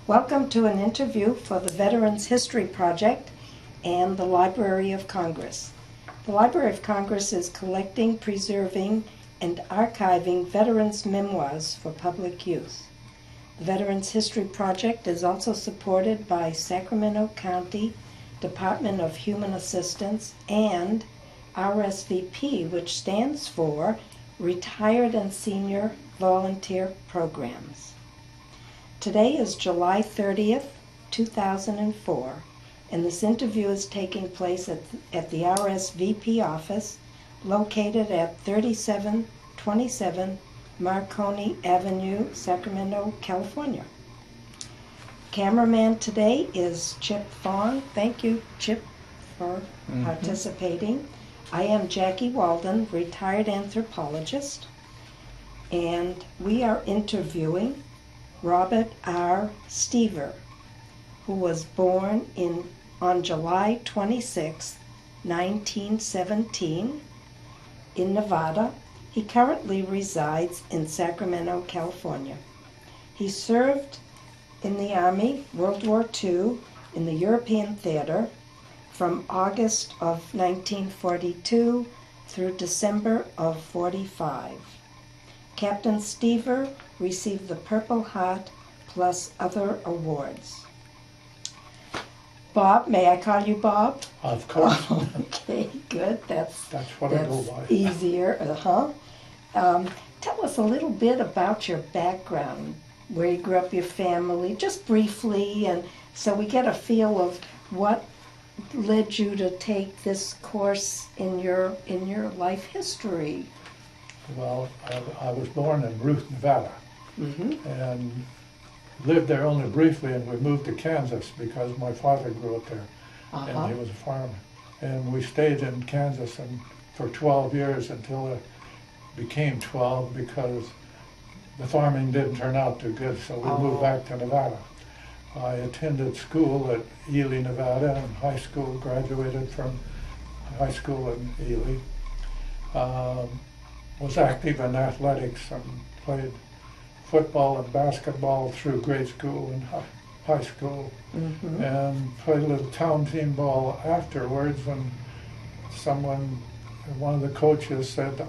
Welcome to an interview for the Veterans History Project and the Library of Congress. The Library of Congress is collecting, preserving, and archiving veterans' memoirs for public use. The Veterans History Project is also supported by Sacramento County Department of Human Assistance and RSVP, which stands for Retired and Senior Volunteer Programs. Today is July 30th, 2004, and this interview is taking place at the RSVP office located at 3727 Marconi Avenue, Sacramento, California. Cameraman today is Chip Fong. Thank you, Chip, for participating. I am Jackie Walden, retired anthropologist, and we are interviewing Robert R. Stever, who was born on July 26, 1917, in Nevada. He currently resides in Sacramento, California. He served in the Army, World War II, in the European Theater from August of 1942 through December of 1945. Captain Stever received the Purple Heart plus other awards. Bob, may I call you Bob? Of course. Okay, good. That's what I go by. Easier. Tell us a little bit about your background, where you grew up, your family, just briefly, and so we get a feel of what led you to take this course in your life history. Well, I was born in Ruth, Nevada, and lived there only briefly, and we moved to Kansas because my father grew up there, and he was a farmer. And we stayed in Kansas for 12 years until it became 12 because the farming didn't turn out too good, so we moved back to Nevada. I attended school at Ely, Nevada, and high school, graduated from high school in Ely. Was active in athletics and played football and basketball through grade school and high school, and played a little town team ball afterwards. And one of the coaches said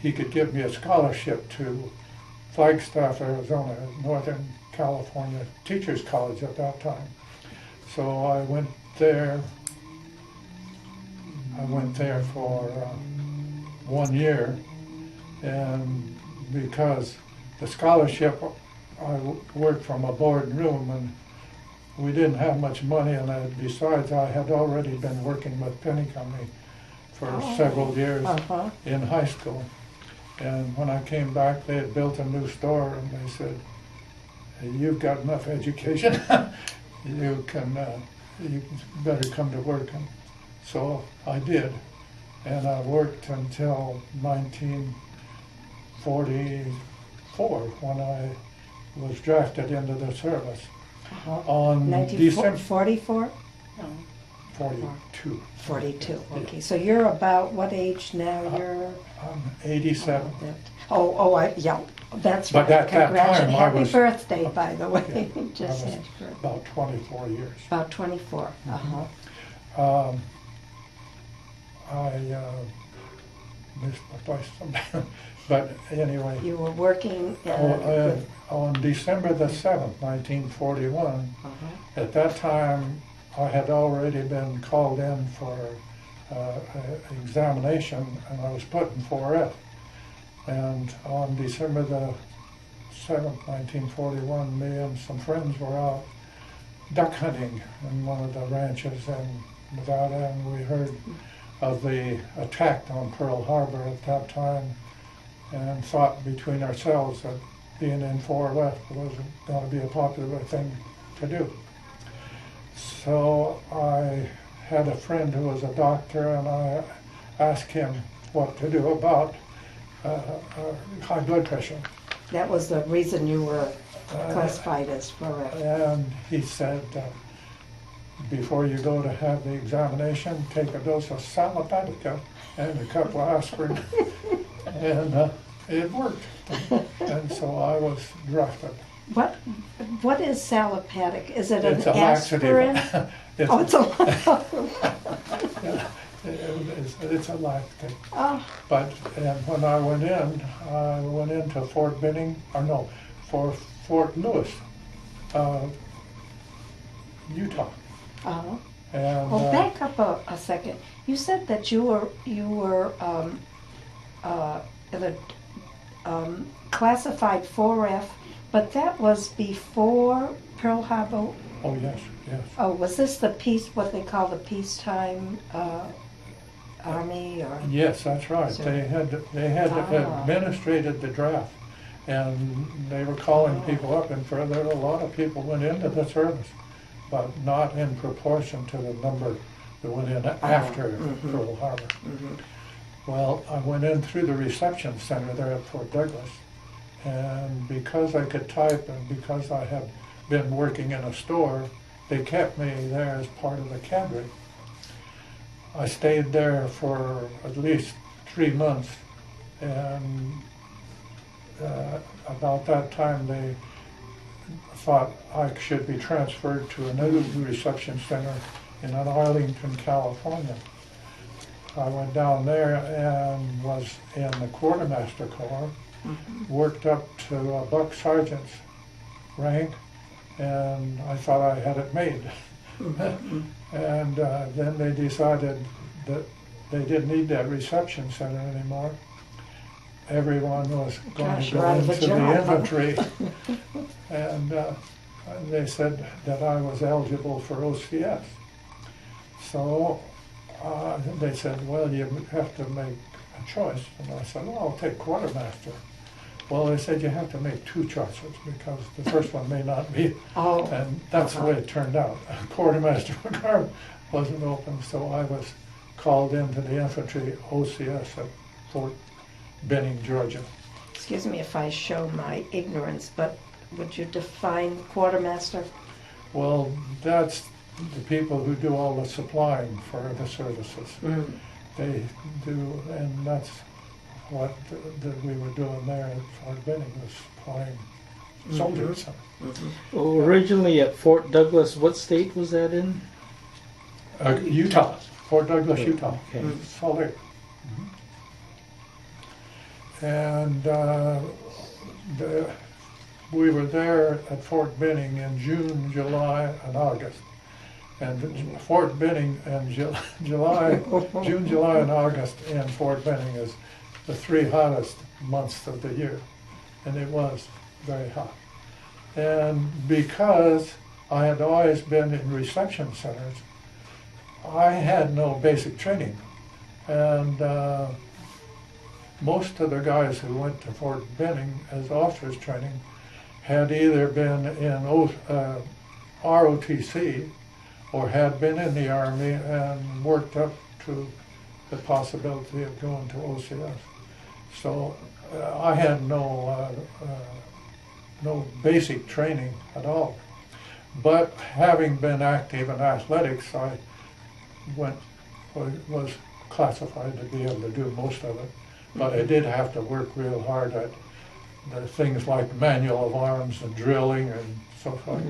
he could give me a scholarship to Flagstaff, Arizona, Northern California Teachers College at that time. So I went there. For 1 year, and because the scholarship, I worked from a board room, and we didn't have much money, and besides, I had already been working with Penny Company for several years in high school. And when I came back, they had built a new store, and they said, "You've got enough education. you better come to work." And so I did. And I worked until 1944 when I was drafted into the service. On December 44? No. 42. 42. Okay, so you're about what age now? I'm 87. Yeah, that's but right. At that time, Happy birthday, by the way. Just I was about 24 years. About 24. I missed my place sometime. But anyway. You were working on December the 7th, 1941. At that time, I had already been called in for examination, and I was put in 4F. And on December the 7th, 1941, me and some friends were out duck hunting in one of the ranches in Nevada, and we heard of the attack on Pearl Harbor at that time, and thought between ourselves that being in 4F wasn't going to be a popular thing to do. So I had a friend who was a doctor, and I asked him what to do about high blood pressure. That was the reason you were classified as 4F. And he said, before you go to have the examination, take a dose of Salopatica and a couple of aspirin. And it worked. And so I was drafted. What is salopatic? Is it It's an a aspirin? laxative. Oh, it's a. It's a laxative. Oh, But, and when I went into Fort Benning, for Fort Lewis, Utah. oh. And Well, back up a second. You said that you were in a classified 4F, but that was before Pearl Harbor. oh yes, yes. Oh, was this the what they call the peacetime army, or? Yes, that's right. So- They had administrated the draft, and they were calling people up, and further, a lot of people went into the service, but not in proportion to the number that went in after Pearl Harbor. Well, I went in through the reception center there at Fort Douglas, and because I could type and because I had been working in a store, they kept me there as part of the cadre. I stayed there for at least 3 months, and about that time they thought I should be transferred to another reception center in Arlington, California. I went down there and was in the quartermaster corps, worked up to a buck sergeant's rank, and I thought I had it made. And then they decided that they didn't need that reception center anymore. Everyone was going to go into the infantry. And they said that I was eligible for OCS. So they said, well, you have to make a choice. And I said, well, I'll take quartermaster. Well, they said you have to make 2 choices because the first one may not be. Oh. And that's the way it turned out. Quartermaster McCarm wasn't open, so I was called into the infantry OCS at Fort Benning, Georgia. Excuse me if I show my ignorance, but would you define quartermaster? Well, that's the people who do all the supplying for the services. They do, and that's what we were doing there at Fort Benning, was supplying soldiers. Well, originally at Fort Douglas, what state was that in? Utah, Fort Douglas, Utah. Okay. Salt Lake. And we were there at Fort Benning in June, July, and August. And Fort Benning and June, July, and August in Fort Benning is the 3 hottest months of the year. And it was very hot. And because I had always been in reception centers, I had no basic training. And most of the guys who went to Fort Benning as officers training had either been in ROTC or had been in the Army and worked up to the possibility of going to OCS. So I had no basic training at all. But having been active in athletics, I was classified to be able to do most of it. But I did have to work real hard at the things like manual of arms and drilling and so forth.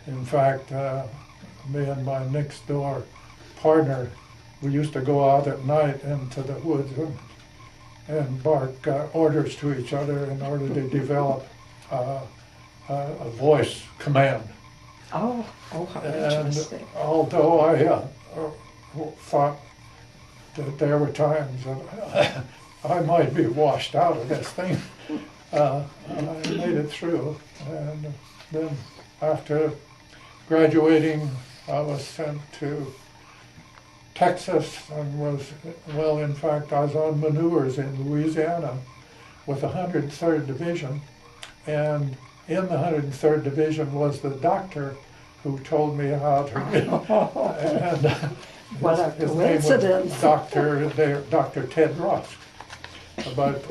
In fact, me and my next door partner, we used to go out at night into the woods and bark orders to each other in order to develop a voice command. Oh, how And interesting. although I thought that there were times that I might be washed out of this thing, I made it through. And then after graduating, I was sent to Texas and in fact, I was on maneuvers in Louisiana with the 103rd Division. And in the 103rd Division was the doctor who told me how to read. And What a his name coincidence. was Dr. Ted Ross. But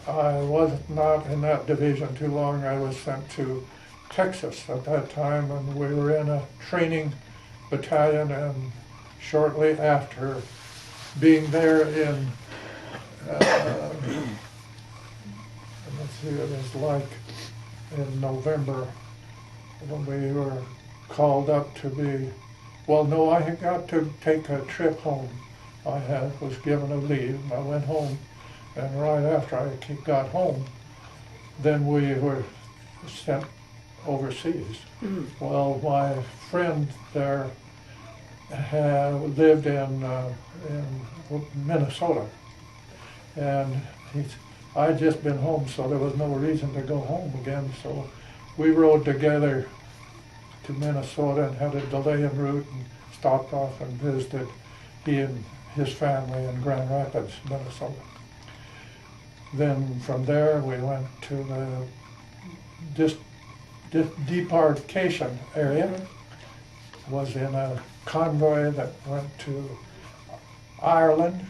I was not in that division too long. I was sent to Texas at that time, and we were in a training battalion, and shortly after being there in, let's see, it was like in November when we were called up to be, well, no, I had got to take a trip home. Was given a leave, and I went home, and right after I got home, then we were sent overseas. Well, my friend there lived in Minnesota, and I'd just been home, so there was no reason to go home again. So we rode together to Minnesota and had a delay en route and stopped off and visited he and his family in Grand Rapids, Minnesota. Then from there we went to the debarkation area. Was in a convoy that went to Ireland,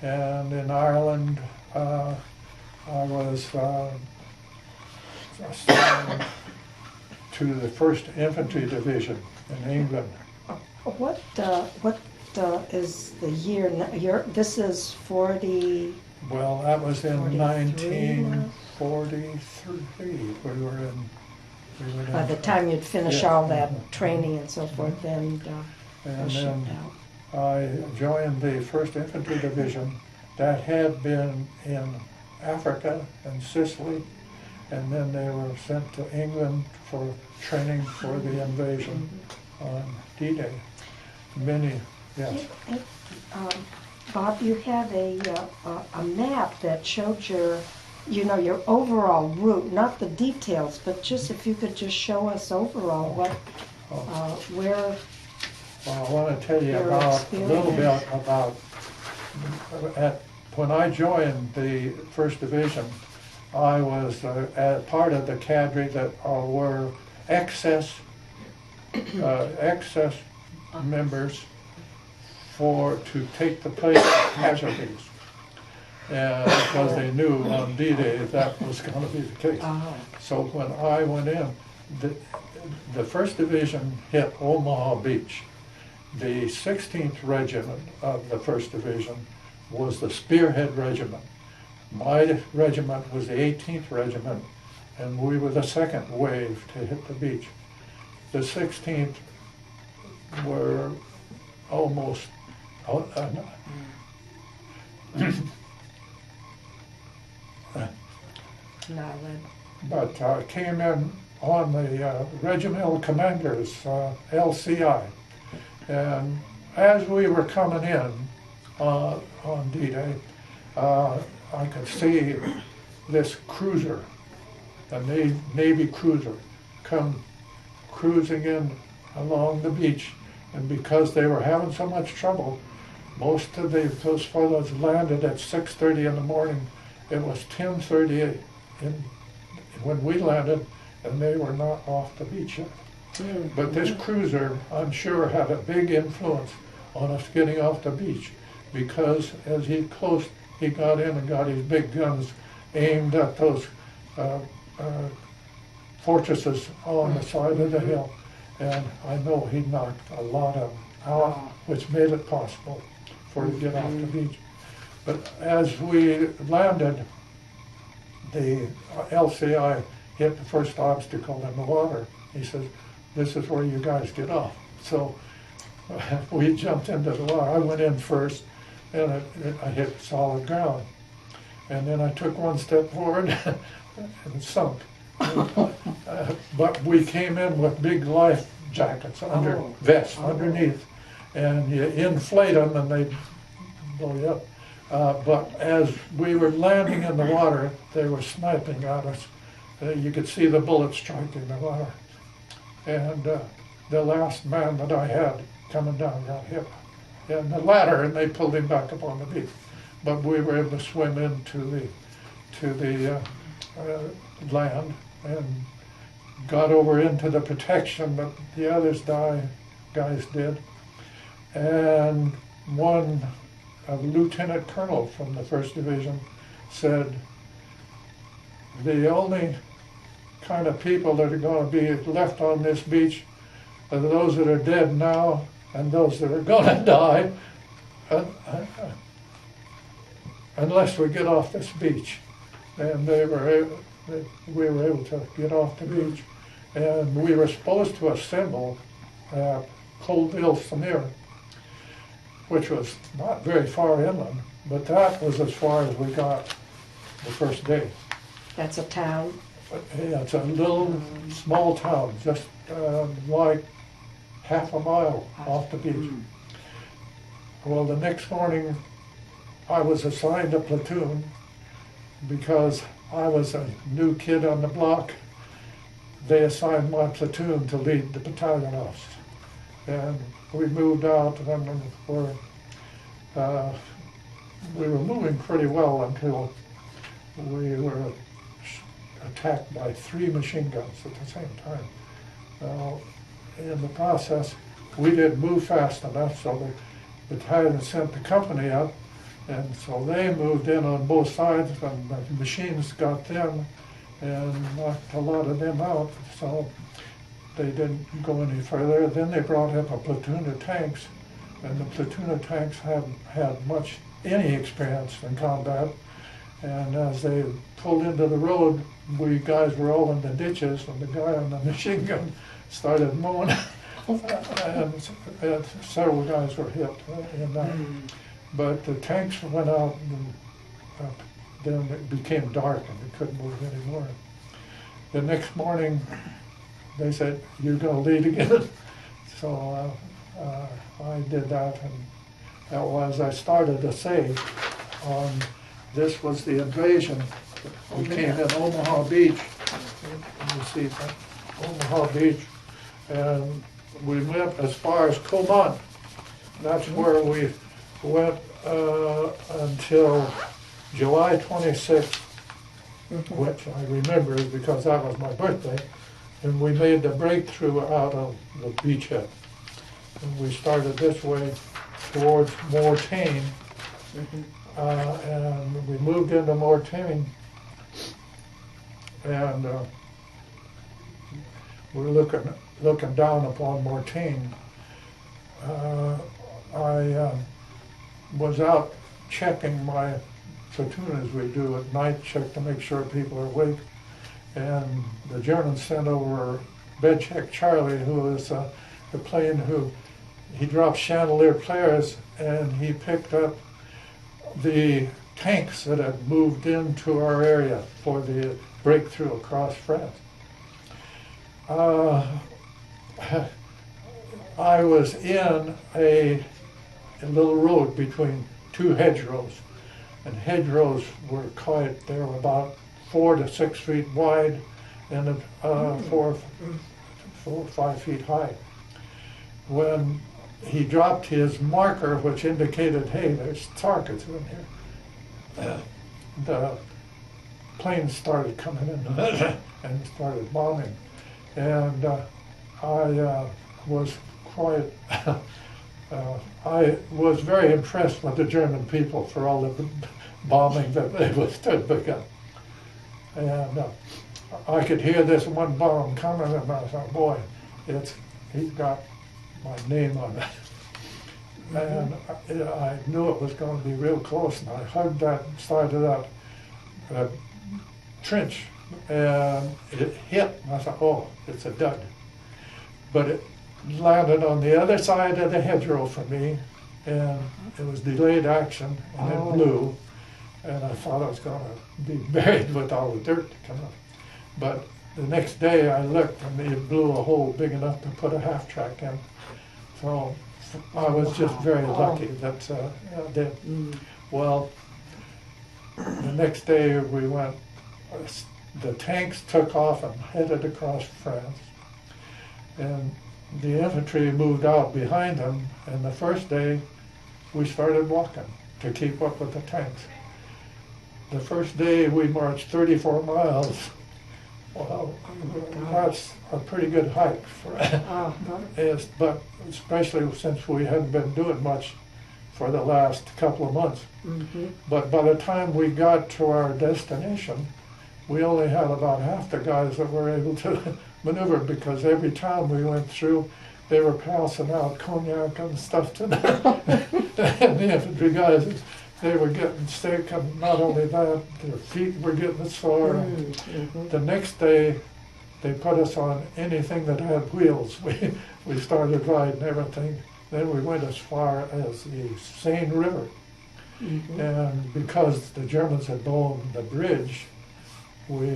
and in Ireland I was assigned to the 1st Infantry Division in England. What is the year? This is 40. Well, that was in 43, 1943. We were in. By the time you'd finish Yeah. all that training and so forth, then And was shipped then out. I joined the 1st Infantry Division that had been in Africa and Sicily, and then they were sent to England for training for the invasion on D-Day. Yes. Bob, you had a map that showed your overall route, not the details, but just if you could just show us overall where. Well, I want to tell you Your about a little bit experience. about when I joined the 1st Division. I was part of the cadre that were excess members to take the place of casualties, and because they knew on D-Day that was going to be the case. So when I went in, the 1st Division hit Omaha Beach. The 16th Regiment of the 1st Division was the Spearhead Regiment. My regiment was the 18th Regiment, and we were the second wave to hit the beach. The 16th were almost but came in on the Regimental Commander's LCI. And as we were coming in on D-Day, I could see this cruiser, a Navy cruiser, come cruising in along the beach. And because they were having so much trouble, most of those fellows landed at 6:30 in the morning. It was 10:30 when we landed, and they were not off the beach yet. But this cruiser, I'm sure, had a big influence on us getting off the beach, because as he got in and got his big guns aimed at those fortresses on the side of the hill. And I know he knocked a lot of them out, which made it possible for to get off the beach. But as we landed, the LCI hit the first obstacle in the water. He says, "This is where you guys get off." So we jumped into the water. I went in first, and I hit solid ground. And then I took one step forward and sunk. But we came in with big life jackets vests underneath, and you inflate them and they blow you up. But as we were landing in the water, they were sniping at us. You could see the bullets striking the water. And the last man that I had coming down got hit in the ladder, and they pulled him back up on the beach. But we were able to swim into the land and got over into the protection that the others guys did. And a lieutenant colonel from the 1st Division said, "The only kind of people that are going to be left on this beach are those that are dead now and those that are going to die unless we get off this beach." And we were able to get off the beach. And we were supposed to assemble at Colville, Samir, which was not very far inland, but that was as far as we got the first day. That's a town. Yeah, it's a little small town, just like half a mile off the beach. Well, the next morning, I was assigned a platoon because I was a new kid on the block. They assigned my platoon to lead the battalion office. And we moved out and we were moving pretty well until we were attacked by 3 machine guns at the same time. In the process, we didn't move fast enough, so the battalion sent the company up, and so they moved in on both sides, and the machines got them and knocked a lot of them out, so they didn't go any further. Then they brought up a platoon of tanks, and the platoon of tanks hadn't had any experience in combat. And as they pulled into the road, we guys were all in the ditches, and the guy on the machine gun started mowing, and several guys were hit in that. But the tanks went out, and then it became dark, and they couldn't move anymore. The next morning, they said, "You're going to lead again." So I did that, and that was, I started to say, this was the invasion. We came in Omaha Beach. You see that? Omaha Beach. And we went as far as Comont. That's where we went until July 26th, which I remember because that was my birthday. And we made the breakthrough out of the beachhead. And we started this way towards Mortain. And we moved into Mortain, and we're looking down upon Mortain. I was out checking my platoon as we do at night, check to make sure people are awake. And the Germans sent over Bed Check Charlie, who was the plane he dropped chandelier flares, and he picked up the tanks that had moved into our area for the breakthrough across France. I was in a little road between 2 hedgerows, and hedgerows were they were about 4 to 6 feet wide and 4 or 5 feet high. When he dropped his marker, which indicated, hey, there's targets in here, the planes started coming in and started bombing. And I was quite, I was very impressed with the German people for all the bombing that they had begun. And I could hear this one bomb coming, and I thought, boy, he's got my name on it. And I knew it was going to be real close, and I hugged that side of that trench, and it hit, and I thought, oh, it's a dud. But it landed on the other side of the hedgerow for me, and it was delayed action, and it blew, and I thought I was going to be buried with all the dirt to come up. But the next day I looked, and it blew a hole big enough to put a half-track in. So I was just very lucky that I did. Well, the next day we went, the tanks took off and headed across France, and the infantry moved out behind them, and the first day we started walking to keep up with the tanks. The first day we marched 34 miles. Well, that's a pretty good hike for it, but especially since we hadn't been doing much for the last couple of months. But by the time we got to our destination, we only had about half the guys that were able to maneuver, because every town we went through, they were passing out cognac and stuff to them. And the infantry guys they were getting sick, and not only that, their feet were getting sore. The next day, they put us on anything that had wheels. We started riding everything. Then we went as far as the Seine River. And because the Germans had blown the bridge, we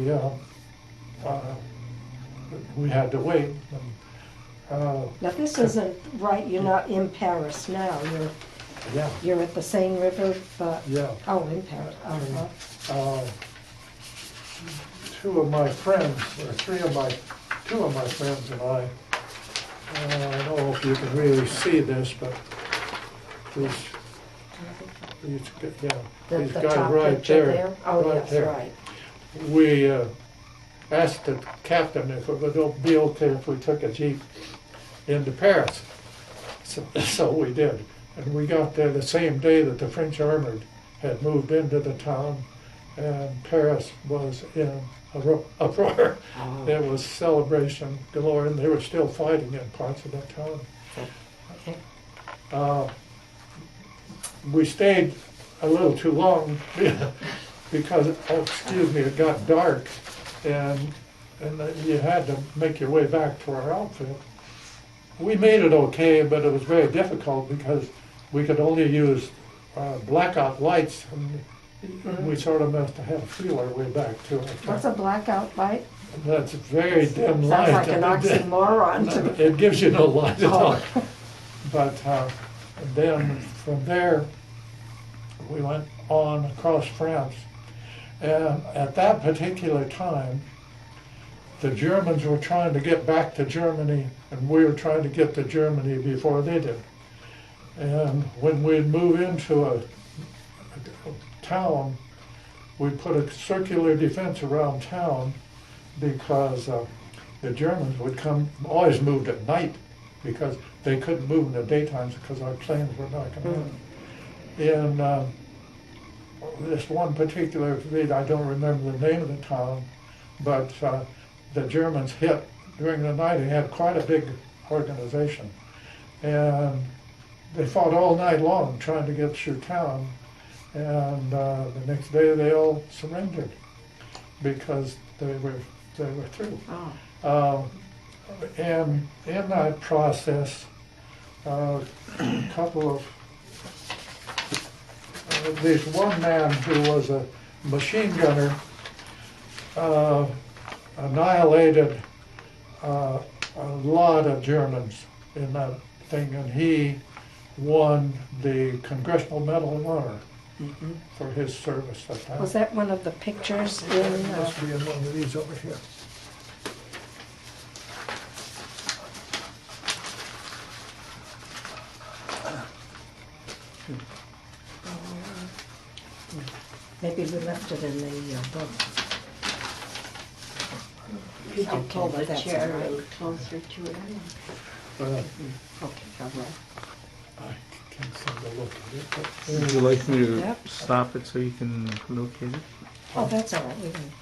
had to wait. Now, this isn't right, you're not in Paris now, Yeah, you're at the Seine River, but, yeah. oh, in Paris, Two of my friends, or two of my friends and I don't know if you can really see this, but these the guys top right picture there. Oh, right yes, there. right. We asked the captain if it would be okay if we took a jeep into Paris. So we did. And we got there the same day that the French armored had moved into the town, and Paris was in uproar. Oh. There was celebration galore, and they were still fighting in parts of the town. Okay. We stayed a little too long because, it got dark, and you had to make your way back to our outfit. We made it okay, but it was very difficult because we could only use blackout lights, and we sort of must have had to feel our way back to our What's a blackout light? That's a very dim light. Sounds like an oxymoron to me. It gives you no light at all. Oh. But then from there, we went on across France. And at that particular time, the Germans were trying to get back to Germany, and we were trying to get to Germany before they did. And when we'd move into a town, we put a circular defense around town because the Germans would always moved at night because they couldn't move in the daytimes because our planes were not going to. In this one particular video, I don't remember the name of the town, but the Germans hit during the night. They had quite a big organization, and they fought all night long trying to get through town. And the next day, they all surrendered because they were through. Oh. And in that process, a couple of there's one man who was a machine gunner annihilated a lot of Germans in that thing, and he won the Congressional Medal of Honor for his service at that. Was that one of the pictures in, It must be in one of these over here. maybe we left it in the book. You can pull the that's chair all right. a little closer to it. But Okay, all right. I can't seem to look at it. But Would you like me to Yep. stop it so you can locate it? Oh, that's all right, we can.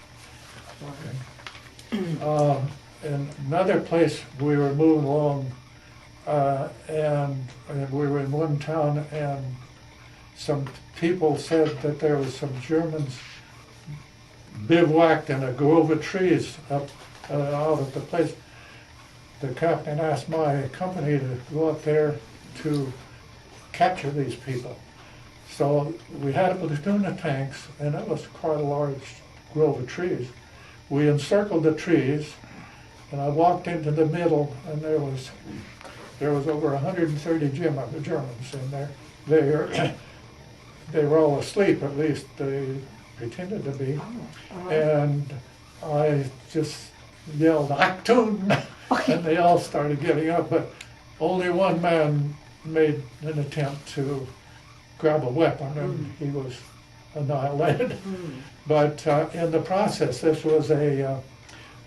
And another place we were moving along, and we were in one town, and some people said that there was some Germans bivouacked in a grove of trees up out of the place. The captain asked my company to go up there to capture these people. So we had a platoon of tanks, and it was quite a large grove of trees. We encircled the trees, and I walked into the middle, and there was over 130 Germans in there. They were all asleep, at least they pretended to be. And I just yelled, "Achtung!" And they all started getting up, but only one man made an attempt to grab a weapon, and he was annihilated. But in the process, this was an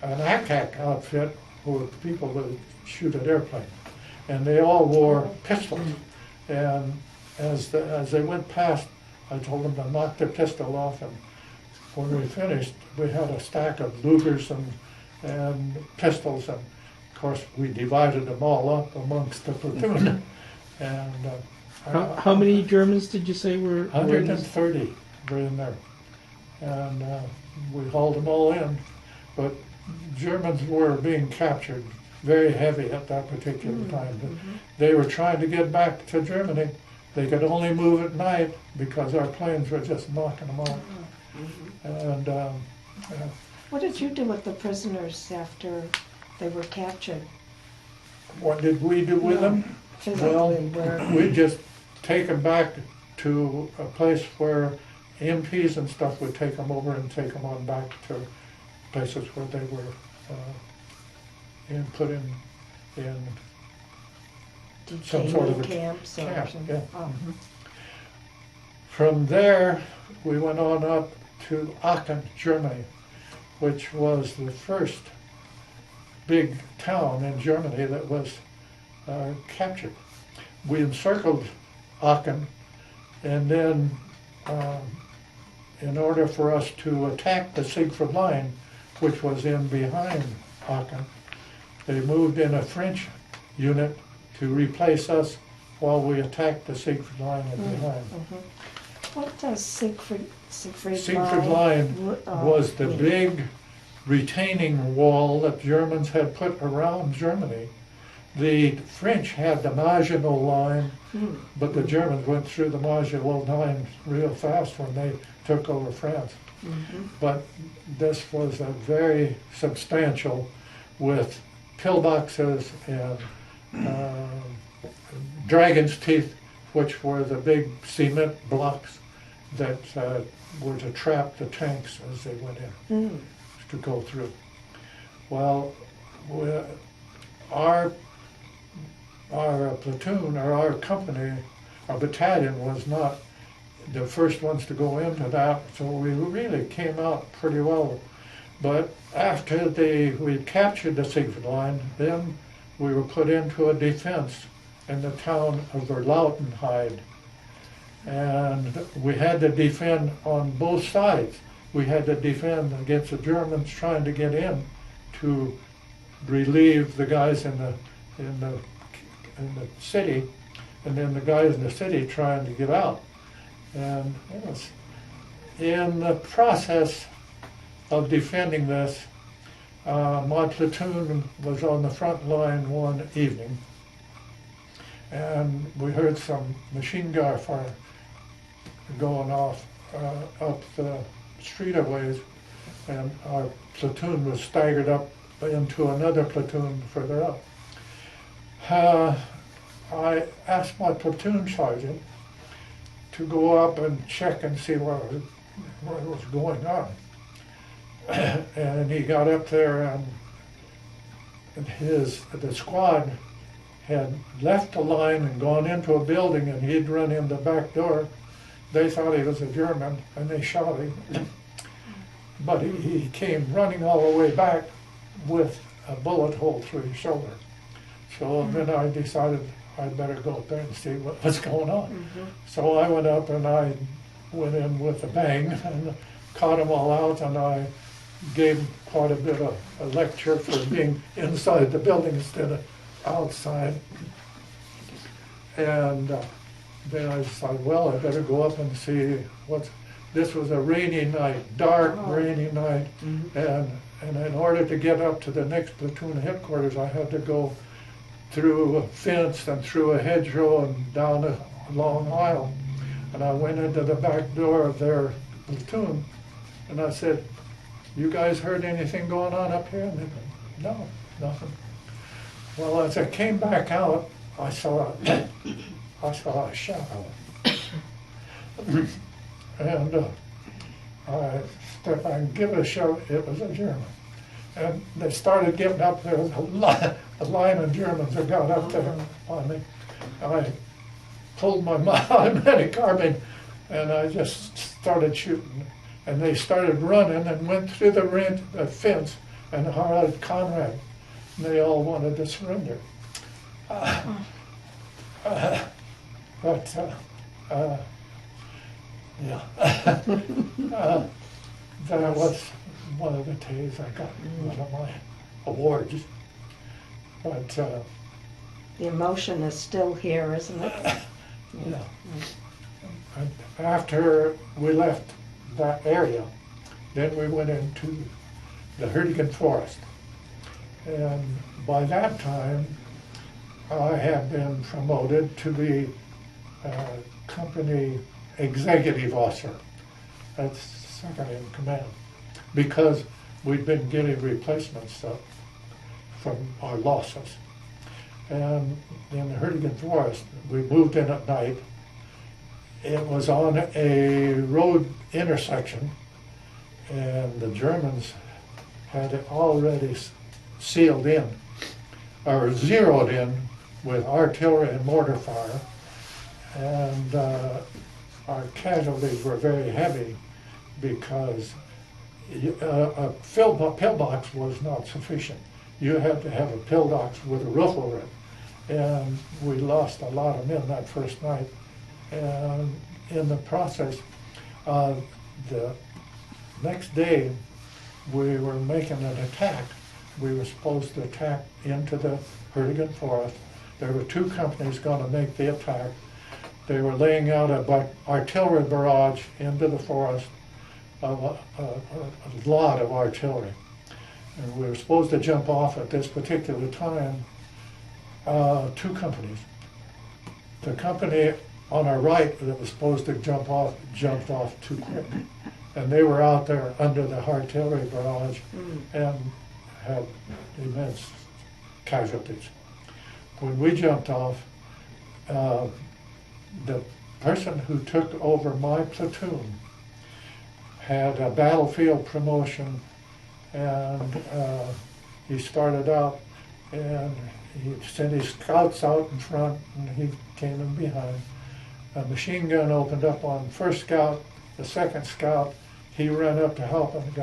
ACAC outfit who were people that would shoot at airplanes, and they all wore pistols. And as they went past, I told them to knock their pistol off, and when we finished, we had a stack of Lugers and pistols, and of course we divided them all up amongst the platoon. And How many Germans did you say were in this? 130 were in there. And we hauled them all in. But Germans were being captured very heavy at that particular time. They were trying to get back to Germany. They could only move at night because our planes were just knocking them out. And What did you do with the prisoners after they were captured? what did we do with them? Well, Physically, where? we just take them back to a place where MPs and stuff would take them over and take them on back to places where they were put in some sort of Detainee a camps or camp. something? Yeah. Oh. From there, we went on up to Aachen, Germany, which was the first big town in Germany that was captured. We encircled Aachen, and then in order for us to attack the Siegfried Line, which was in behind Aachen, they moved in a French unit to replace us while we attacked the Siegfried Line in behind. What does Siegfried Siegfried Line was the mean? big retaining wall that Germans had put around Germany. The French had the Maginot Line, but the Germans went through the Maginot Line real fast when they took over France. But this was a very substantial, with pillboxes and dragon's teeth, which were the big cement blocks that were to trap the tanks as they went in to go through. Well, our platoon or our company, our battalion was not the first ones to go into that, so we really came out pretty well. But after we captured the Siegfried Line, then we were put into a defense in the town of Verlautenheide. And we had to defend on both sides. We had to defend against the Germans trying to get in to relieve the guys in the city, and then the guys in the city trying to get out. And it was in the process of defending this, my platoon was on the front line one evening, and we heard some machine gun fire going off up the street a ways, and our platoon was staggered up into another platoon further up. I asked my platoon sergeant to go up and check and see what was going on. And he got up there, and the squad had left the line and gone into a building, and he'd run in the back door. They thought he was a German, and they shot him. But he came running all the way back with a bullet hole through his shoulder. So then I decided I'd better go up there and see what was going on. So I went up and I went in with a bang and caught them all out, and I gave them quite a bit of a lecture for being inside the building instead of outside. And then I decided, well, I better go up and see this was a rainy night, dark, rainy night, and in order to get up to the next platoon headquarters, I had to go through a fence and through a hedgerow and down a long aisle. And I went into the back door of their platoon, and I said, "You guys heard anything going on up here?" And they said, "No, nothing." Well, as I came back out, I saw a shadow. And I stepped and give it a shot. It was a German. And they started getting up there. A line of Germans that got up there on me. I pulled my automatic carbine, and I just started shooting. And they started running and went through the fence and hired Conrad. And they all wanted to surrender. Yeah. That was one of the days I got one of my awards. But The emotion is still here, isn't it? Yeah. And after we left that area, then we went into the Hurtigan Forest. And by that time, I had been promoted to be company executive officer. That's second in command, because we'd been getting replacements from our losses. And in the Hurtigan Forest, we moved in at night. It was on a road intersection, and the Germans had it already sealed in, or zeroed in, with artillery and mortar fire. And our casualties were very heavy because a pillbox was not sufficient. You had to have a pillbox with a roof over it. And we lost a lot of men that first night. And in the process, the next day, we were making an attack. We were supposed to attack into the Hurtigan Forest. There were two companies going to make the attack. They were laying out an artillery barrage into the forest, a lot of artillery. And we were supposed to jump off at this particular time, two companies. The company on our right that was supposed to jump off, jumped off too quick. And they were out there under the artillery barrage and had immense casualties. When we jumped off, the person who took over my platoon had a battlefield promotion, and he started out and he sent his scouts out in front and he came in behind. A machine gun opened up on the first scout, the second scout, he ran up to help him and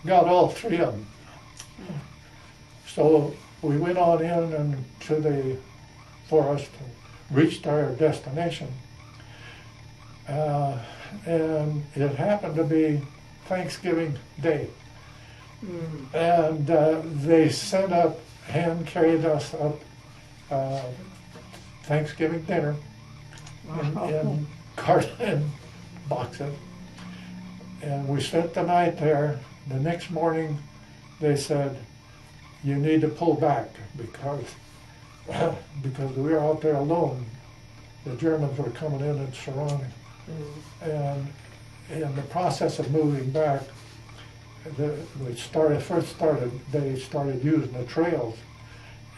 got all three of them. So we went on in and to the forest and reached our destination. And it happened to be Thanksgiving Day. And they sent up, hand carried us up Thanksgiving dinner in carton boxes. And we spent the night there. The next morning they said, you need to pull back because we were out there alone. The Germans were coming in and surrounding. And in the process of moving back, they started using the trails.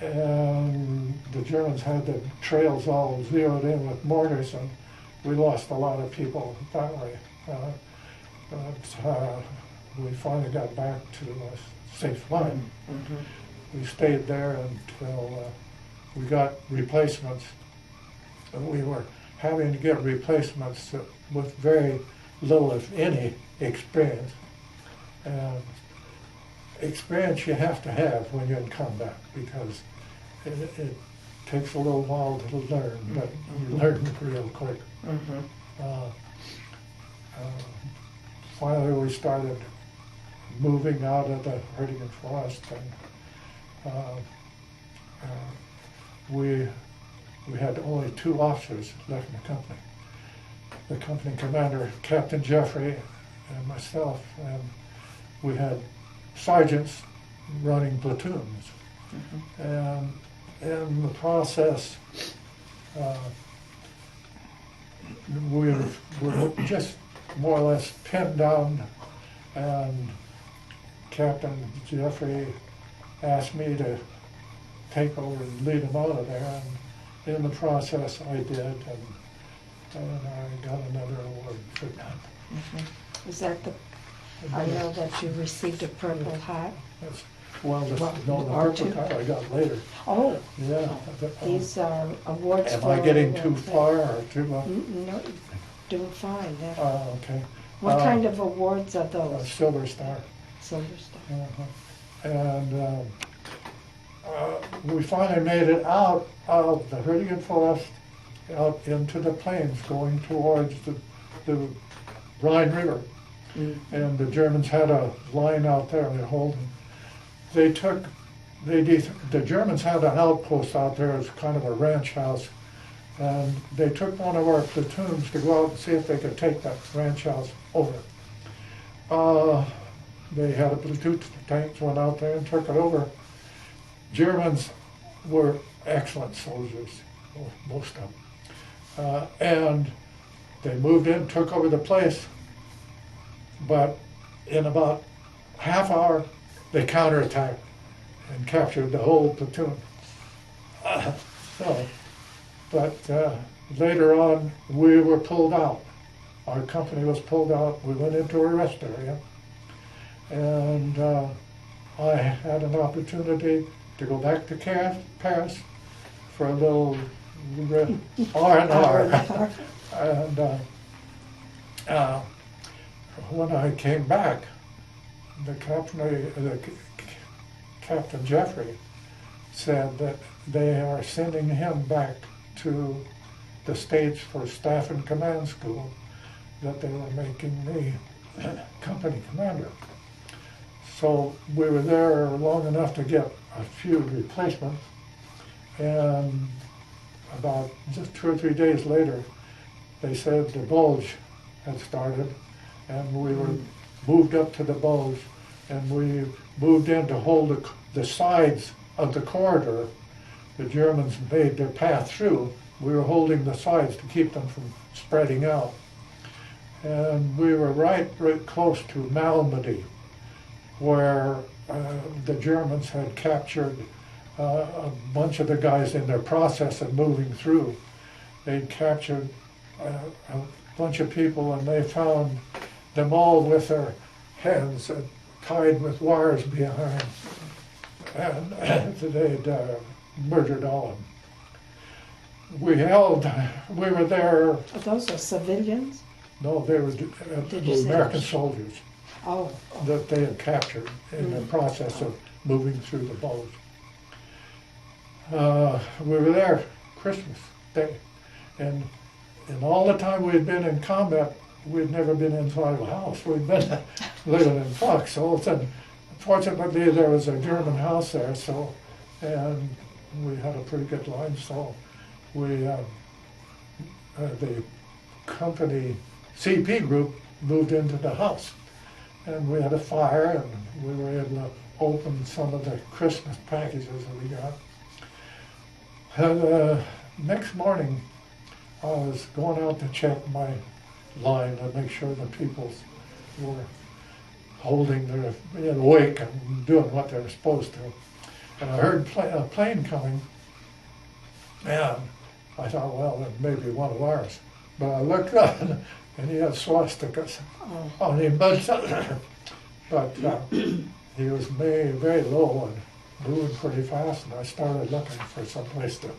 And the Germans had the trails all zeroed in with mortars, and we lost a lot of people that way. But we finally got back to a safe line. We stayed there until we got replacements. And we were having to get replacements with very little, if any, experience. And experience you have to have when you're in combat, because it takes a little while to learn, but you learn real quick. Finally, we started moving out of the Hurtigan Forest, and we had only two officers left in the company. The company commander, Captain Jeffrey, and myself, and we had sergeants running platoons. And in the process, we were just more or less pinned down, and Captain Jeffrey asked me to take over and lead them out of there, and in the process I did, and I got another award for that. Is that I know that you received a Purple Heart. Well, the Purple Heart I got later. Oh, Yeah. these are awards Am for... I getting too far or too much? No, doing fine. Okay. What kind of awards are those? Silver Star. Silver Star. And we finally made it out of the Hurtigan Forest, out into the plains, going towards the Rhine River. And the Germans had a line out there they're holding. They took the Germans had an outpost out there, it's kind of a ranch house, and they took one of our platoons to go out and see if they could take that ranch house over. They had a platoon of tanks, went out there and took it over. Germans were excellent soldiers, most of them. And they moved in, took over the place, but in about half hour, they counterattacked and captured the whole platoon. But later on, we were pulled out. Our company was pulled out. We went into a rest area, and I had an opportunity to go back to Paris for a little R&R. And when I came back, Captain Jeffrey said that they are sending him back to the States for staff and command school, that they were making me company commander. So we were there long enough to get a few replacements, and about just 2 or 3 days later, they said the Bulge had started, and we were moved up to the Bulge, and we moved in to hold the sides of the corridor. The Germans made their path through. We were holding the sides to keep them from spreading out. And we were right close to Malmedy, where the Germans had captured a bunch of the guys in their process of moving through. They'd captured a bunch of people, and they found them all with their hands tied with wires behind, and they'd murdered all of them. We were there. Those are civilians? No, they were Did you say American soldiers Oh, that they had captured in the process of moving through the Bulge. We were there Christmas Day, and all the time we had been in combat, we'd never been inside a house. We'd been living in foxholes, and fortunately there was a German house there, so, and we had a pretty good line, so we, the company CP group moved into the house, and we had a fire, and we were able to open some of the Christmas packages that we got. And next morning, I was going out to check my line and make sure the people were holding their awake and doing what they were supposed to. And I heard a plane coming, and I thought, well, it may be one of ours. But I looked up, and he had swastikas on him, but he was very low and moving pretty fast, and I started looking for some place to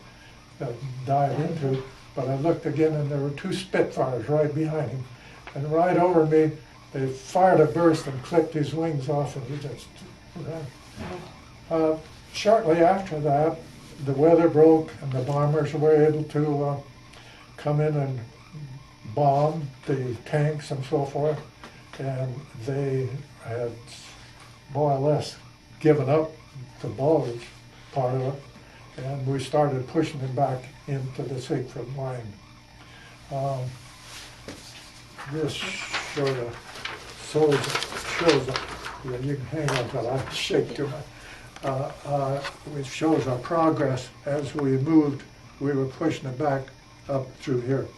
dive into. But I looked again, and there were 2 Spitfires right behind him. And right over me, they fired a burst and clipped his wings off, and he just ran. Shortly after that, the weather broke, and the bombers were able to come in and bomb the tanks and so forth. And they had more or less given up the Bulge part of it, and we started pushing them back into the Siegfried line. This shows you can hang on to that, I shake too much. It shows our progress as we moved. We were pushing it back up through here.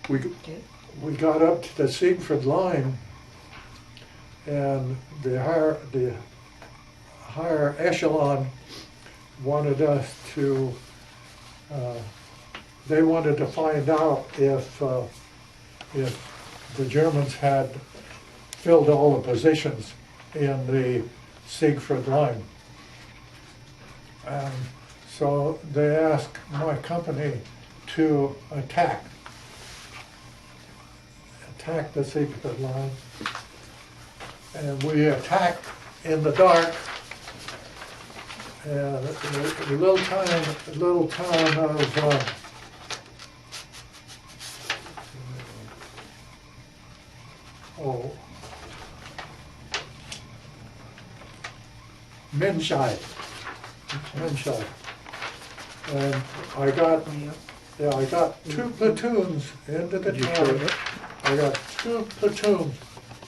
We got up to the Siegfried line, and the higher echelon wanted us to, they wanted to find out if the Germans had filled all the positions in the Siegfried line. And so they asked my company to attack the Siegfried line. And we attacked in the dark. And a little town of Menscheid. Menshire. And I got 2 platoons into the town. I got 2 platoons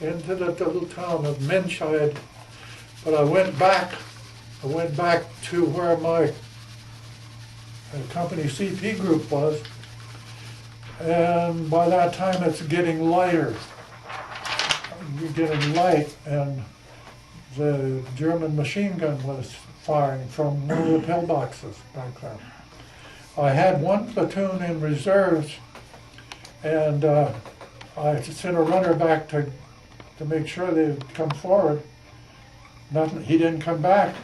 into the little town of Menshire, but I went back to where my company CP group was, and by that time it's getting lighter. You're getting light, and the German machine gun was firing from one of the pillboxes back there. I had 1 platoon in reserves, and I sent a runner back to make sure they'd come forward. Nothing, he didn't come back,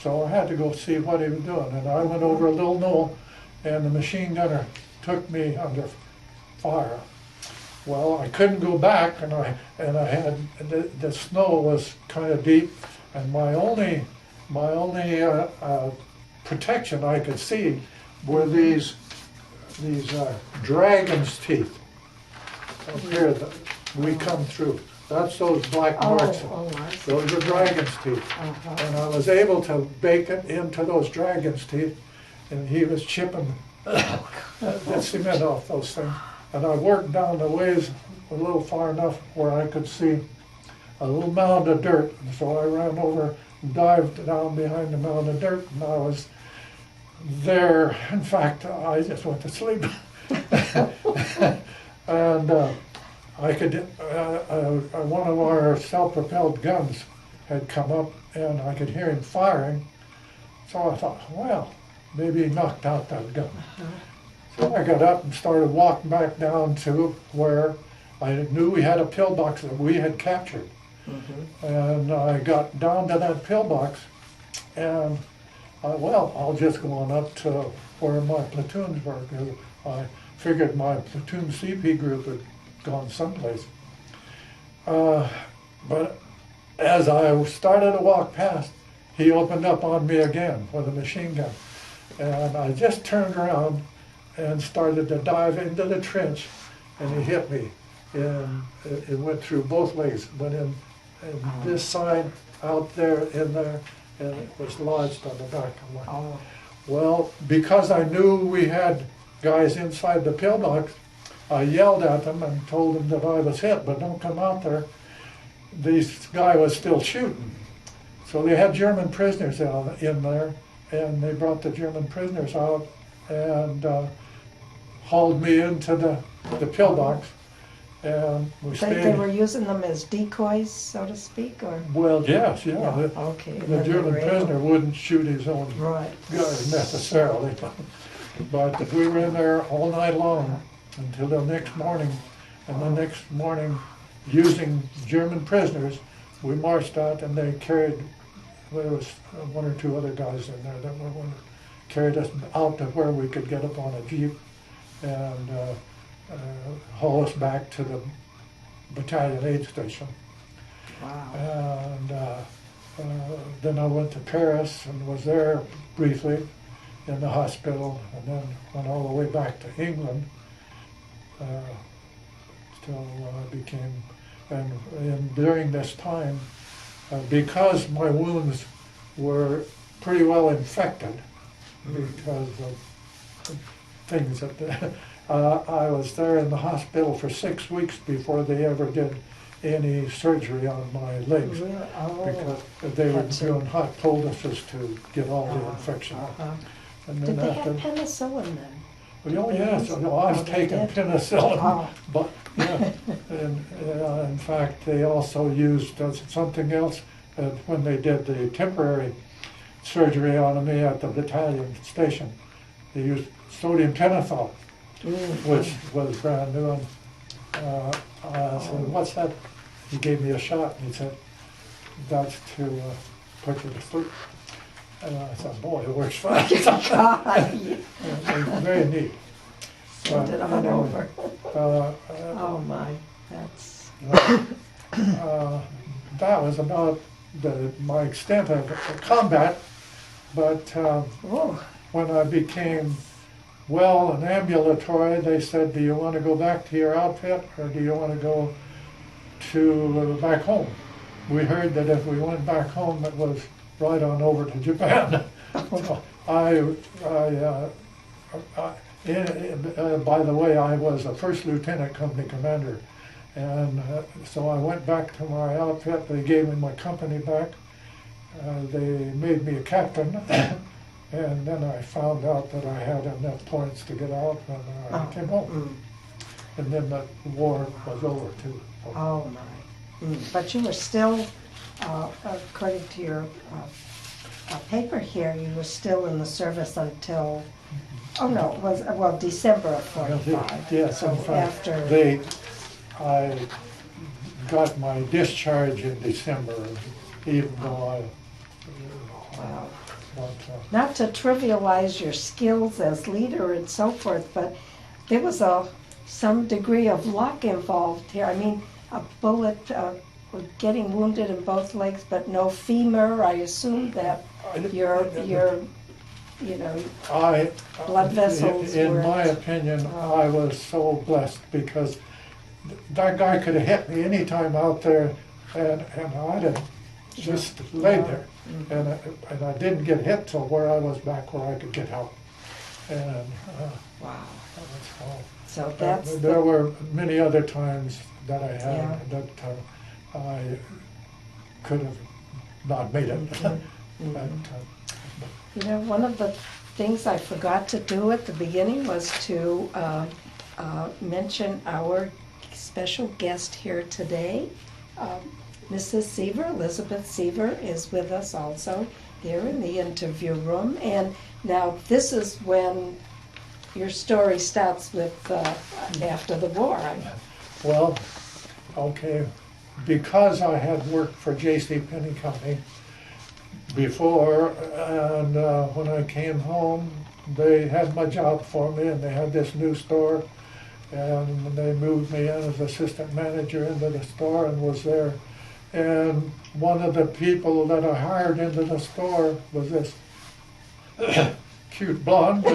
so I had to go see what he was doing. And I went over a little knoll, and the machine gunner took me under fire. Well, I couldn't go back, and I had the snow was kind of deep, and my only protection I could see were these dragon's teeth up here that we come through. That's those black marks. Those are dragon's teeth. And I was able to bake it into those dragon's teeth, and he was chipping the cement off those things. And I worked down the ways a little far enough where I could see a little mound of dirt. And so I ran over and dived down behind the mound of dirt, and I was there. In fact, I just went to sleep. And one of our self-propelled guns had come up, and I could hear him firing. So I thought, well, maybe he knocked out that gun. So I got up and started walking back down to where I knew we had a pillbox that we had captured. And I got down to that pillbox, and I'll just go on up to where my platoons were, because I figured my platoon CP group had gone someplace. But as I started to walk past, he opened up on me again with a machine gun. And I just turned around and started to dive into the trench, and he hit me. And it went through both legs, went in this side, out there, in there, and it was lodged on the back of my. Well, because I knew we had guys inside the pillbox, I yelled at them and told them that I was hit, but don't come out there. This guy was still shooting. So they had German prisoners in there, and they brought the German prisoners out and hauled me into the pillbox. And we stayed. They were using them as decoys, so to speak, or? Well, yes, yeah. Okay. The German prisoner wouldn't shoot his own Right. guys necessarily. But we were in there all night long until the next morning. And the next morning, using German prisoners, we marched out, and they carried, there was 1 or 2 other guys in there that carried us out to where we could get up on a jeep and haul us back to the battalion aid station. Wow. And then I went to Paris and was there briefly in the hospital, and then went all the way back to England till I became, and during this time, because my wounds were pretty well infected because of things that I was there in the hospital for 6 weeks before they ever did any surgery on my legs. Really? Oh. Because they were doing hot poultices to get all the infection. And Did then they after, have penicillin then? oh yes, I was they taking did? penicillin, Oh. but yeah, and in fact they also used something else when they did the temporary surgery on me at the battalion station. They used sodium pentothal, which was brand new. And I said, "What's that?" He gave me a shot, and he said, "That's to put you to sleep." And I thought, "Boy, it works fine." Very neat. Send it on over. Uh, Oh my, that's, that was about my extent of combat, but whoa. when I became well and ambulatory, they said, "Do you want to go back to your outfit, or do you want to go back home?" We heard that if we went back home, it was right on over to Japan. By the way, I was a first lieutenant company commander, and so I went back to my outfit. They gave me my company back. They made me a captain, and then I found out that I had enough points to get out, and I came home. And then the war was over too. So. Oh, my. But you were still, according to your paper here, you were still in the service until, oh no, it was, well, December of 45. Yes, so in fact, after. I got my discharge in December, even though Wow. but, Not to trivialize your skills as leader and so forth, but there was some degree of luck involved here. I mean, a bullet, getting wounded in both legs, but no femur. I assume that your blood vessels in were. my opinion, I was so blessed because that guy could have hit me anytime out there, and I'd have just laid there. And I didn't get hit till where I was back where I could get help. And Wow. that's all. So that's There were many other times that I had Yeah. that I could have not made it. But, one of the things I forgot to do at the beginning was to mention our special guest here today. Mrs. Seaver, Elizabeth Seaver, is with us also there in the interview room. And now this is when your story starts with after the war. well, okay, because I had worked for JCPenney Company before, and when I came home, they had my job for me, and they had this new store, and they moved me in as assistant manager into the store and was there. And one of the people that I hired into the store was this cute blonde.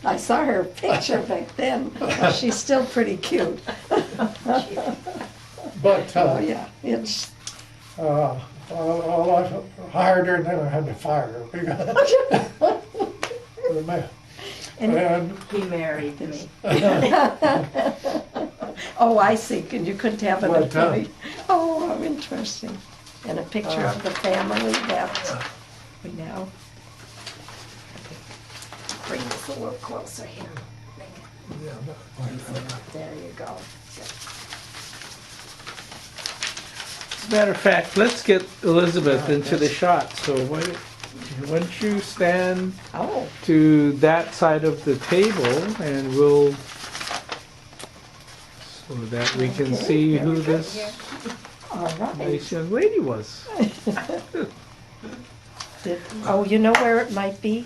I saw her picture back then. She's still pretty cute. But Yeah, it's. I hired her, and then I had to fire her because the man. And He married me. Oh, I see, and you couldn't have an Well, employee. Oh, how interesting. And a picture of the family that we now. Bring this a little closer here. There you go. As a matter of fact, let's get Elizabeth into the shot. So why don't you stand Oh, to that side of the table, and we'll, so that we can Okay, see there who we go. this all right. nice young lady was. Oh, you know where it might be?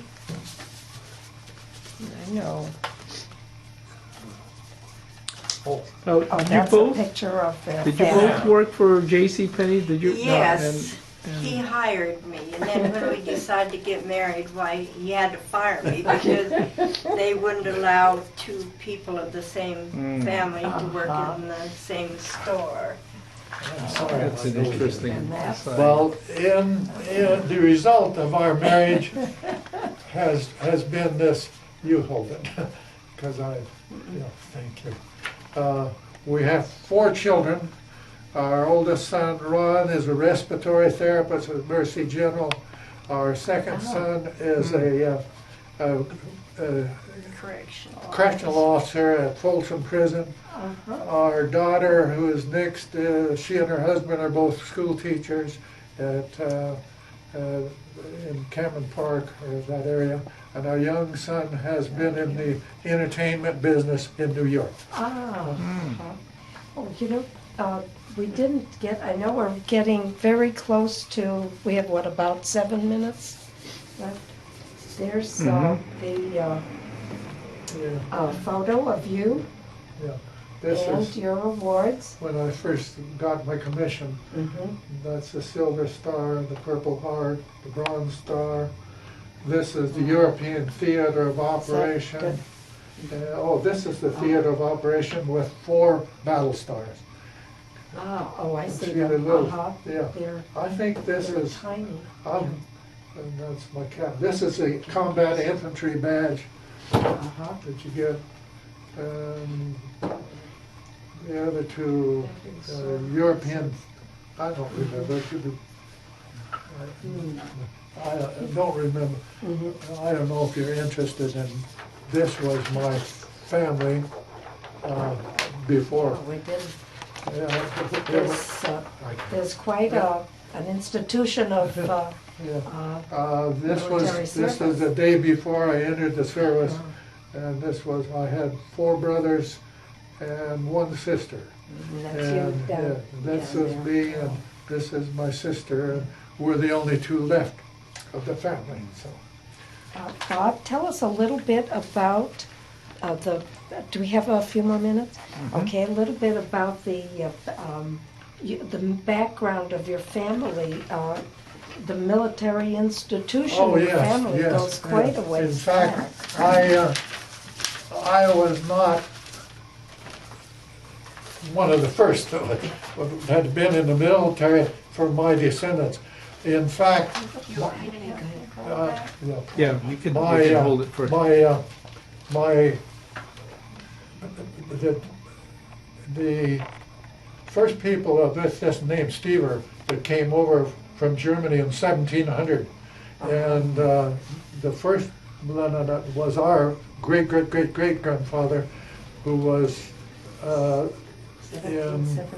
I know. Oh, Oh, did you that's a both? picture of their Did you family. both work for JCPenney? Did you? No, Yes, and- he hired me, and then when we decided to get married, why, he had to fire me because they wouldn't allow two people of the same family to work in the same store. That's an interesting. And that's- side. well, in the result of our marriage has been this. You hold it, because thank you. We have 4 children. Our oldest son, Ron, is a respiratory therapist at Mercy General. Our second son is a correctional officer at Folsom Prison. Our daughter, who is next, she and her husband are both school teachers at in Campbell Park, that area. And our young son has been in the entertainment business in New York. Oh, we didn't get, I know we're getting very close to, we have what, about 7 minutes left? There's the Yeah, photo of you yeah. This and is your awards. when I first got my commission. That's the Silver Star, the Purple Heart, the Bronze Star. This is the European Theater of Operation. This is the Theater of Operation with 4 battle stars. Oh, I see See the them. little- Uh-huh. Yeah. They're I think this they're is, tiny. And that's my cap. This is a combat infantry badge that you get. And the other two European, I don't remember. I don't remember. I don't know if you're interested in, this was my family before. We did. Yeah, There's quite an institution of this was the day before I entered the service, and I had 4 brothers and 1 sister. And that's you down. This down is there. me, and this is my sister, and we're the only 2 left of the family. So Bob, tell us a little bit about do we have a few more minutes? Okay, a little bit about the background of your family, the military institution. Oh, Your yes, family yes, goes quite yes. a ways In fact, back. I was not one of the first that had been in the military for my descendants. In fact, Yeah, we can my hold it for. the first people of this name Stever that came over from Germany in 1700, and the first one was our great grandfather, who was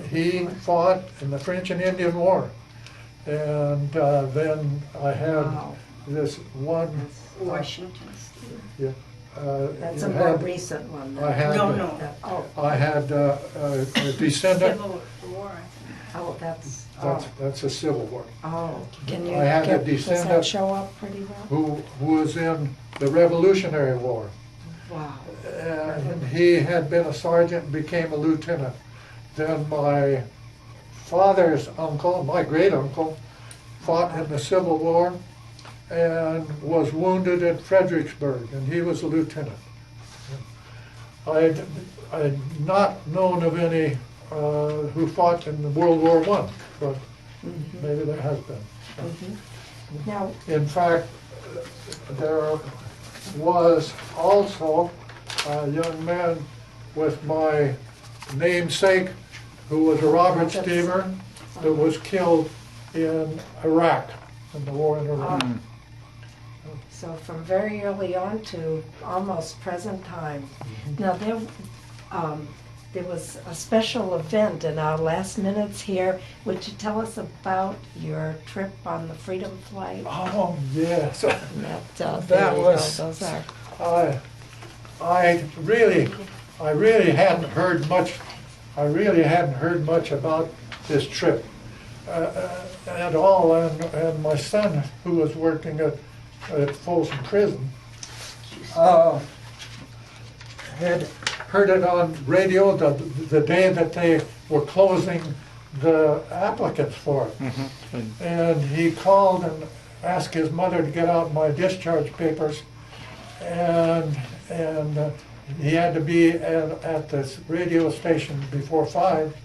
he fought in the French and Indian War, and then I had this one. Washington. Yeah. That's you a more had- recent one. I had. No. I had a descendant. Civil War. That's a Civil War. Can you I had a does that descendant show up pretty well? Who was in the Revolutionary War. Wow. And he had been a sergeant and became a lieutenant. Then my father's uncle, my great uncle, fought in the Civil War and was wounded at Fredericksburg, and he was a lieutenant. I'd not known of any who fought in World War I, but maybe there has been. Now, In fact, there was also a young man with my namesake who was a Robert Stever that was killed in Iraq, in the war in Iraq. so from very early on to almost present time. Now, there was a special event in our last minutes here. Would you tell us about your trip on the Freedom Flight? Oh, yes. That That was- those are. I really hadn't heard much. I really hadn't heard much about this trip at all. And my son, who was working at Folsom Prison, had heard it on radio the day that they were closing the applicants for it. And he called and asked his mother to get out my discharge papers, and he had to be at this radio station before 5.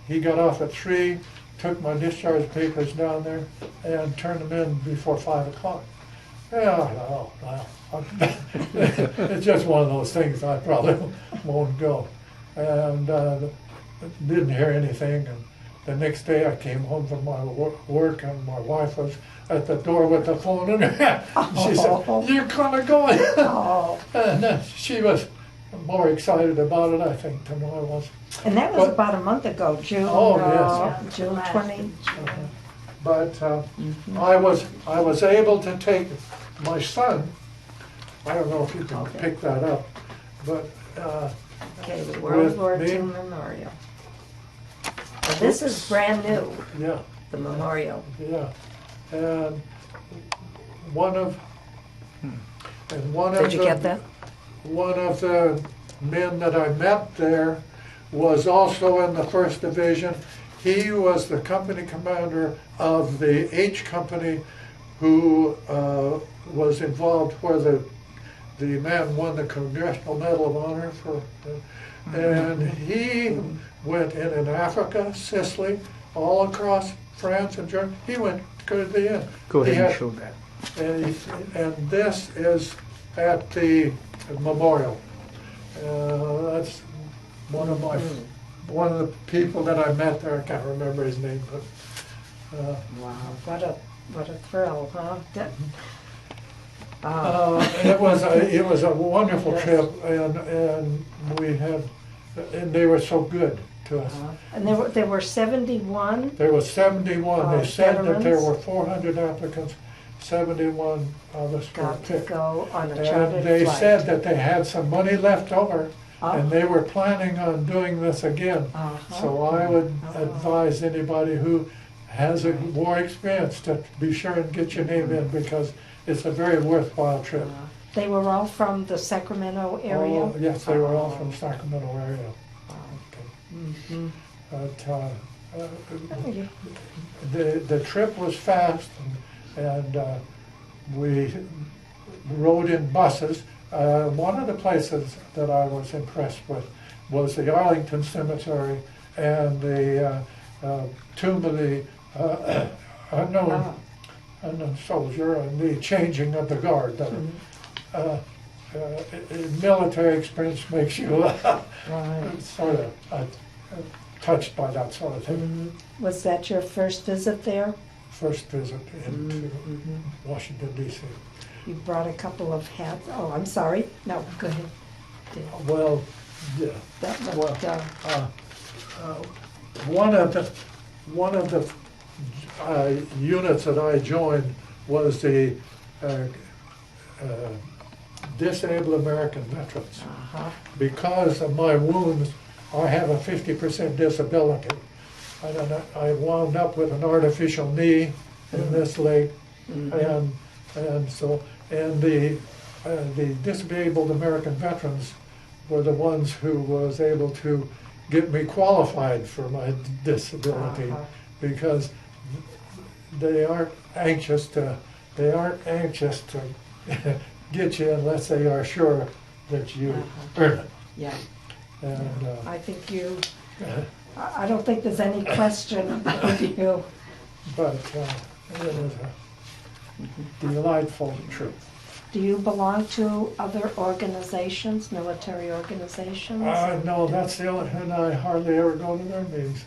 He got off at 3, took my discharge papers down there, and turned them in before 5 o'clock. Yeah, it's just one of those things. I probably won't go, and didn't hear anything. And the next day, I came home from my work, and my wife was at the door with the phone in her hand. She said, "You're gonna go?" And she was more excited about it, I think, than I was. And that was about a month ago, June. Oh, yes. June 20. But I was able to take my son. I don't know if you can pick that up, but Okay, the World With War me? II Memorial. Now, this is brand new, yeah, the memorial. yeah, and one of Did you get that? One of the men that I met there was also in the 1st Division. He was the company commander of the H Company, who was involved where the man won the Congressional Medal of Honor for, and he went in Africa, Sicily, all across France and Germany. He went to the end. Go He ahead and had show that. and this is at the memorial. That's one of the people that I met there. I can't remember his name, but Wow, what a thrill, huh? it was a wonderful trip, and we had, and they were so good to us. And there were 71. There was 71. They said that there veterans. were 400 applicants. 71 of us were Got to picked. go on a And chartered they flight. said that they had some money left over, Oh. and they were planning on doing this again. Uh-huh. So I would advise anybody who has a war experience to be sure and get your name in, because it's a very worthwhile trip. They were all from the Sacramento area? Oh, yes, they were all from Sacramento area. Mhm. But Yeah. the trip was fast, and we rode in buses. One of the places that I was impressed with was the Arlington Cemetery and the tomb of the unknown soldier, and the changing of the guard. Military experience makes you Right. sort of touched by that sort of thing. Was that your first visit there? First visit into Washington, D.C. You brought a couple of hats. Oh, I'm sorry. No, go ahead. Well, yeah. That Well, looked, one of the units that I joined was the Disabled American Veterans. uh-huh. Because of my wounds, I have a 50% disability. I wound up with an artificial knee in this leg, and the Disabled American Veterans were the ones who was able to get me qualified for my disability, Uh-huh. because they aren't anxious to get you unless they are sure that you earn it. Yeah. And I think you, I don't think there's any question about you. but it was a delightful trip. Do you belong to other organizations, military organizations? No, that's the only, and I hardly ever go to their meetings.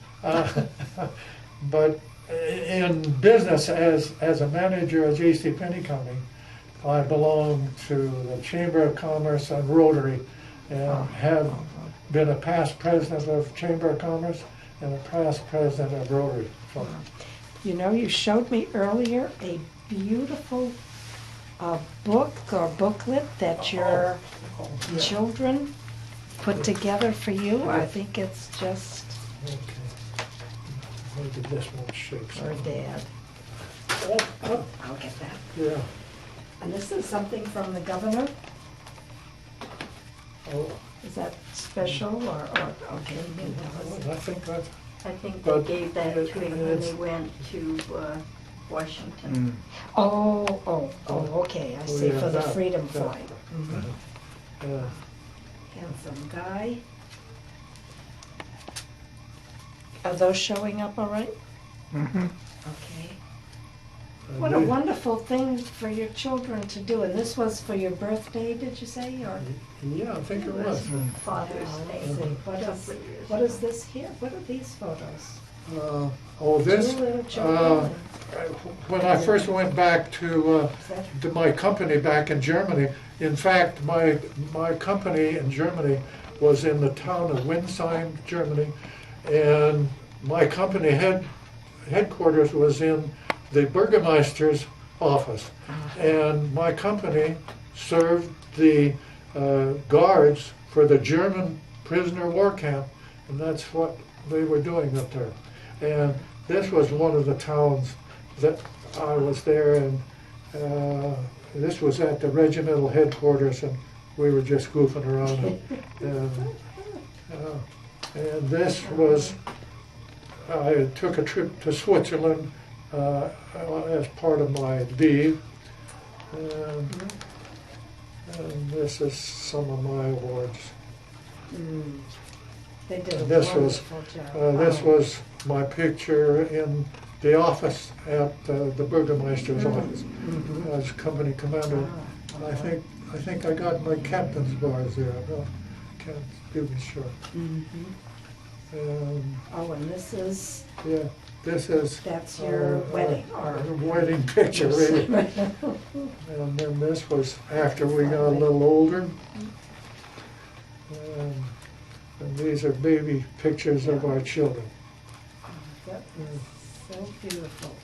But in business, as a manager at JCPenney Company, I belong to the Chamber of Commerce and Rotary, and have been a past president of Chamber of Commerce and a past president of Rotary. So, You know, you showed me earlier a beautiful book or booklet that your children put together for you. I think it's just okay. Maybe this won't shake. for Dad. Oh, I'll get that. yeah. And this is something from the governor. Oh, Is that special or okay? You tell us. I think that's. I think they But gave that to it- him when it's- they went to Washington. Oh, okay, I see, yeah, for the that- freedom that- flight. Yeah. Handsome guy. Are those showing up all right? Okay. What a wonderful thing for your children to do, and this was for your birthday, did you say, or? Yeah, I think it was. Father's Let's Day. see, what is this here? What are these photos? This, Two little children. when I first went back to my company back in Germany, in fact, my company in Germany was in the town of Winsheim, Germany, and my company headquarters was in the Burgermeister's office. And my company served the guards for the German prisoner war camp, and that's what they were doing up there. And this was one of the towns that I was there, and this was at the regimental headquarters, and we were just goofing around. And this was, I took a trip to Switzerland as part of my leave. And this is some of my awards. They did a This was, wonderful job. this was my picture in the office at the Burgermeister's office as company commander. And I think I got my captain's bars there. No, can't be sure. Oh, and this is, Yeah, this is. that's your wedding, or? Wedding picture, really. And then this was after we got a little older. And these are baby pictures of our children. That is so beautiful.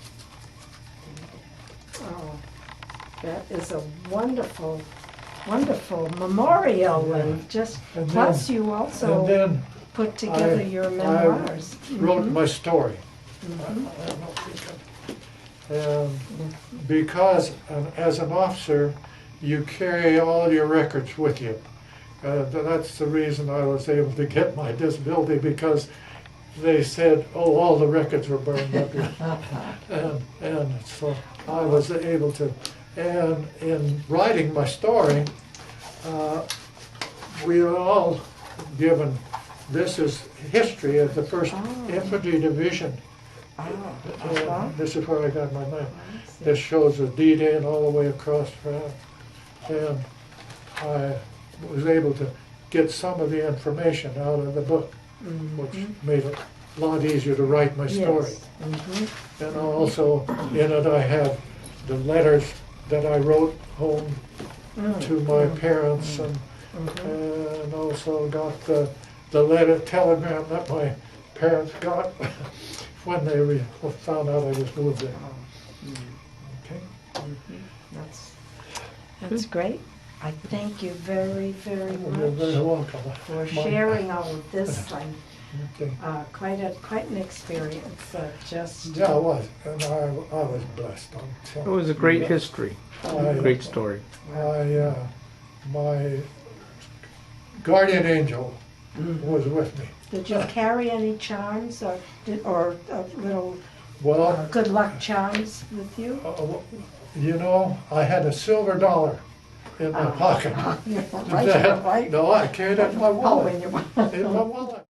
Oh, that is a wonderful, wonderful memorial, and just, And plus then- you And also then put together your memoirs. I wrote my story. And because as an officer, you carry all your records with you. That's the reason I was able to get my disability, because they said, oh, all the records were burned up. And so I was able to, and in writing my story, we were all given, this is history of the 1st Infantry Division. And this is where I got my name. This shows the D-day and all the way across France. And I was able to get some of the information out of the book, which made it a lot easier to write my story. And also in it I have the letters that I wrote home to my parents, and also got the telegram that my parents got when they found out I was moved there. Okay. That's great. I thank you very, very You're very much welcome. for sharing all of this. Okay. Quite an experience. Just Yeah, I was, and I was blessed. I'm It telling was a great history, you. great story. My guardian angel was with me. Did you carry any charms or little Well, good luck charms with you? you know, I had a silver dollar in my pocket. Right, right. No, I carried it in my Oh, wallet. in your In my wallet.